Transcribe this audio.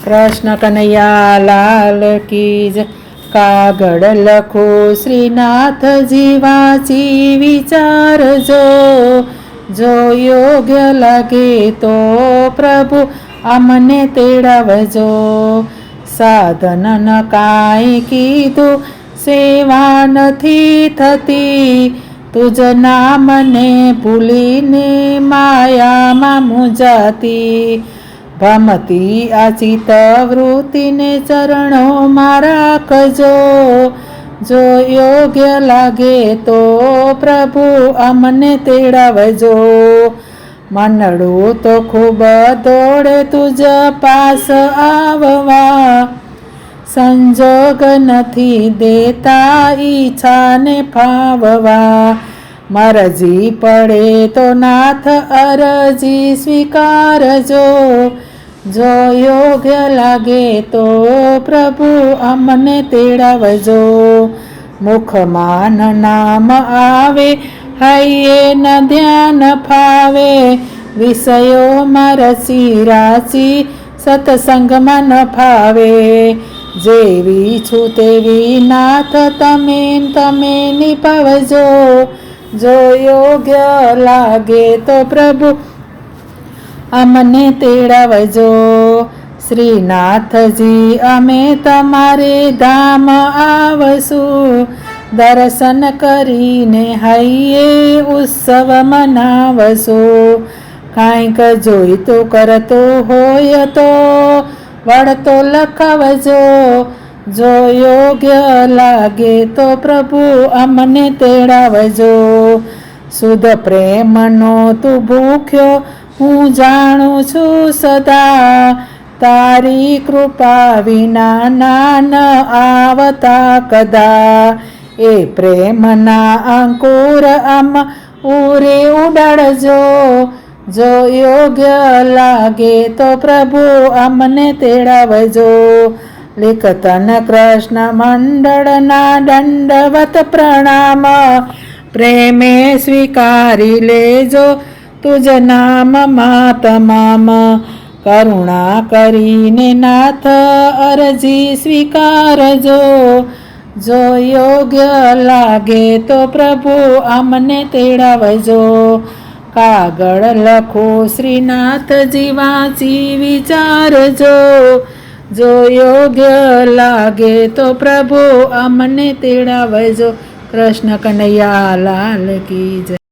કૃષ્ણ કનૈયા લાલ કી જય. કાગળ લખો શ્રીનાથજી વાંચી વિચારજો, જો યોગ્ય લાગે તો પ્રભુ અમને તેડાવજો. સાધન ન કાંઈ કીધું, સેવા નથી થતી, તુજ નામને ભૂલીને માયામાં મૂંઝાતી. ભમતી આ ચિત્ત વૃત્તિને ચરણોમાં રાખજો, જો યોગ્ય લાગે તો પ્રભુ અમને તેડાવજો. મનડું તો ખૂબ દોડે તુજ પાસ આવવા, સંજોગ નથી દેતા ઈચ્છાને ફાવવા. મરજી પડે તો નાથ અરજી સ્વીકારજો, જો યોગ્ય લાગે તો પ્રભુ અમને તેડાવજો. મુખમાં ન નામ આવે, હૈયે ન ધ્યાન ફાવે, વિષયોમાં રચી રાચી સત્સંગમાં ન ફાવે. જેવી છું તેવી નાથ તમે નિભાવજો, જો યોગ્ય લાગે તો પ્રભુ અમને તેડાવજો. શ્રીનાથજી અમે તમારે ધામ આવશું, દર્શન કરીને હૈયે ઉત્સવ મનાવશું. કાંઈક જોઈતું કરતું હોય તો વળતો લખાવજો, જો યોગ્ય લાગે તો પ્રભુ અમને તેડાવજો. શુદ્ધ પ્રેમનો તું ભૂખ્યો હું જાણું છું સદા, તારી કૃપા વિના નાન આવતા કદા. એ પ્રેમના અંકુર ઉરે ઉડાડજો, જો યોગ્ય લાગે તો પ્રભુ અમને તેડાવજો. લિખતન કૃષ્ણ મંડળના દંડવત પ્રણામ, પ્રેમે સ્વીકારી લેજો તુજ નામમાં તમામ. કરુણા કરીને નાથ અરજી સ્વીકારજો, જો યોગ્ય લાગે તો પ્રભુ અમને તેડાવજો. કાગળ લખો શ્રીનાથજી વાંચી વિચારજો, જો યોગ્ય લાગે તો પ્રભુ અમને તેડાવજો. કૃષ્ણ કનૈયા લાલ કી જય.